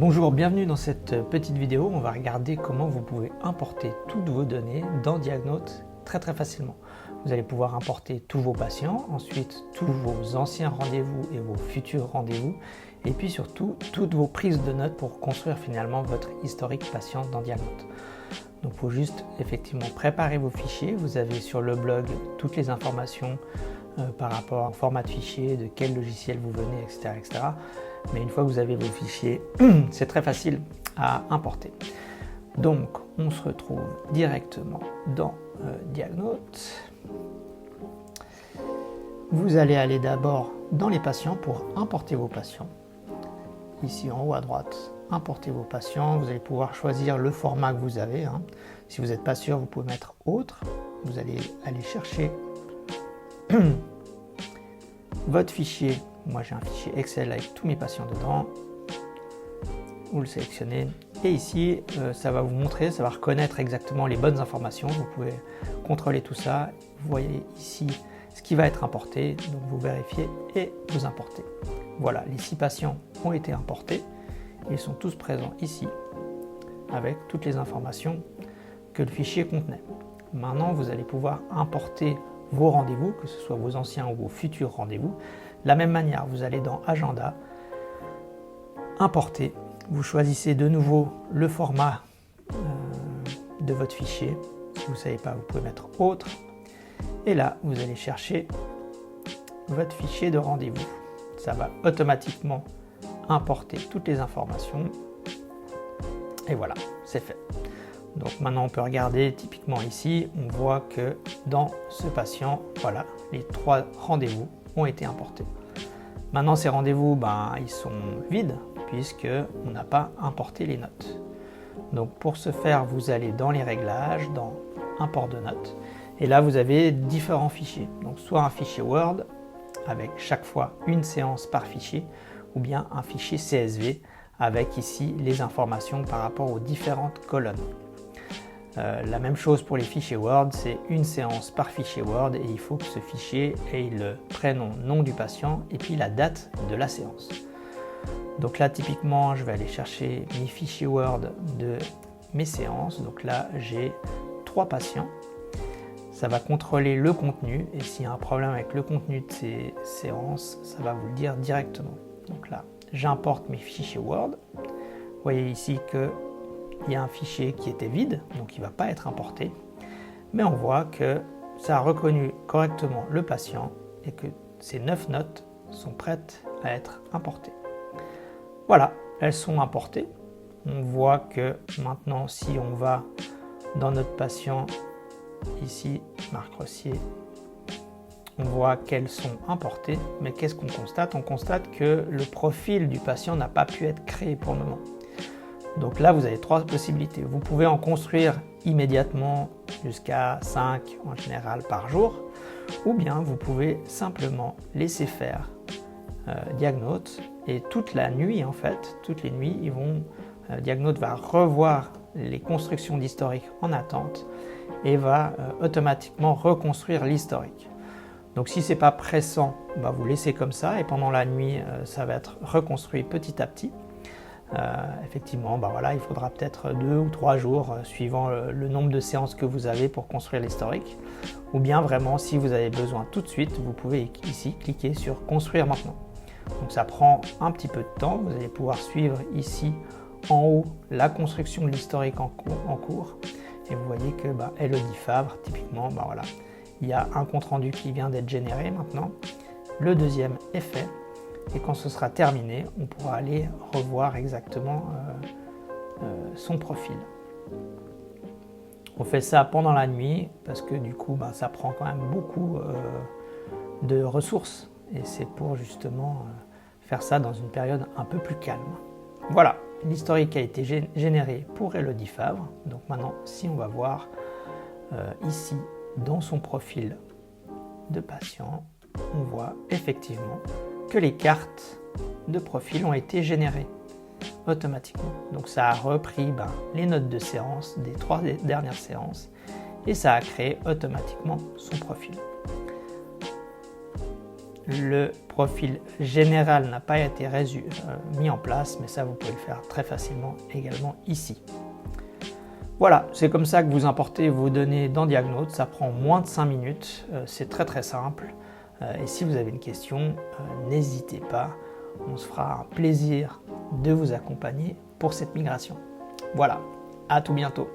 Bonjour, bienvenue dans cette petite vidéo. On va regarder comment vous pouvez importer toutes vos données dans Diagnote très facilement. Vous allez pouvoir importer tous vos patients, ensuite tous vos anciens rendez-vous et vos futurs rendez-vous, et puis surtout toutes vos prises de notes pour construire finalement votre historique patient dans Diagnote. Donc il faut juste effectivement préparer vos fichiers. Vous avez sur le blog toutes les informations par rapport au format de fichier, de quel logiciel vous venez, etc. Mais une fois que vous avez vos fichiers, c'est très facile à importer. Donc, on se retrouve directement dans Diagnote. Vous allez aller d'abord dans les patients pour importer vos patients. Ici en haut à droite, importer vos patients. Vous allez pouvoir choisir le format que vous avez. Si vous n'êtes pas sûr, vous pouvez mettre autre. Vous allez aller chercher votre fichier. Moi j'ai un fichier Excel avec tous mes patients dedans. Vous le sélectionnez et ici ça va vous montrer, ça va reconnaître exactement les bonnes informations. Vous pouvez contrôler tout ça. Vous voyez ici ce qui va être importé, donc vous vérifiez et vous importez. Voilà, les 6 patients ont été importés. Ils sont tous présents ici avec toutes les informations que le fichier contenait. Maintenant vous allez pouvoir importer vos rendez-vous, que ce soit vos anciens ou vos futurs rendez-vous. De la même manière, vous allez dans Agenda, Importer, vous choisissez de nouveau le format de votre fichier. Si vous ne savez pas, vous pouvez mettre Autre. Et là, vous allez chercher votre fichier de rendez-vous. Ça va automatiquement importer toutes les informations. Et voilà, c'est fait. Donc maintenant, on peut regarder typiquement ici, on voit que dans ce patient, voilà, les 3 rendez-vous ont été importés. Maintenant, ces rendez-vous, ils sont vides puisqu'on n'a pas importé les notes. Donc pour ce faire, vous allez dans les réglages, dans Import de notes, et là vous avez différents fichiers. Donc soit un fichier Word avec chaque fois une séance par fichier, ou bien un fichier CSV avec ici les informations par rapport aux différentes colonnes. La même chose pour les fichiers Word, c'est une séance par fichier Word et il faut que ce fichier ait le prénom, nom du patient et puis la date de la séance. Donc là typiquement je vais aller chercher mes fichiers Word de mes séances. Donc là j'ai 3 patients. Ça va contrôler le contenu et s'il y a un problème avec le contenu de ces séances, ça va vous le dire directement. Donc là j'importe mes fichiers Word. Vous voyez ici que il y a un fichier qui était vide, donc il ne va pas être importé, mais on voit que ça a reconnu correctement le patient et que ces 9 notes sont prêtes à être importées. Voilà, elles sont importées. On voit que maintenant, si on va dans notre patient, ici, Marc Rossier, on voit qu'elles sont importées, mais qu'est-ce qu'on constate? On constate que le profil du patient n'a pas pu être créé pour le moment. Donc là, vous avez 3 possibilités. Vous pouvez en construire immédiatement jusqu'à 5 en général par jour, ou bien vous pouvez simplement laisser faire Diagnote et toute la nuit en fait, toutes les nuits, Diagnote va revoir les constructions d'historique en attente et va automatiquement reconstruire l'historique. Donc si c'est pas pressant, vous laissez comme ça et pendant la nuit, ça va être reconstruit petit à petit. Effectivement, voilà, il faudra peut-être 2 ou 3 jours suivant le nombre de séances que vous avez pour construire l'historique. Ou bien vraiment, si vous avez besoin tout de suite, vous pouvez ici cliquer sur Construire maintenant. Donc ça prend un petit peu de temps. Vous allez pouvoir suivre ici en haut la construction de l'historique en cours. Et vous voyez que Elodie Favre, typiquement, voilà, il y a un compte rendu qui vient d'être généré maintenant. Le deuxième est fait. Et quand ce sera terminé, on pourra aller revoir exactement son profil. On fait ça pendant la nuit parce que du coup, ça prend quand même beaucoup de ressources. Et c'est pour justement faire ça dans une période un peu plus calme. Voilà, l'historique a été généré pour Elodie Favre. Donc maintenant, si on va voir ici, dans son profil de patient, on voit effectivement que les cartes de profil ont été générées automatiquement. Donc ça a repris les notes de séance des 3 dernières séances et ça a créé automatiquement son profil. le profil général n'a pas été mis en place, mais ça vous pouvez le faire très facilement également ici. Voilà, c'est comme ça que vous importez vos données dans Diagnote, ça prend moins de 5 minutes, c'est très simple. Et si vous avez une question, n'hésitez pas, on se fera un plaisir de vous accompagner pour cette migration. Voilà, à tout bientôt.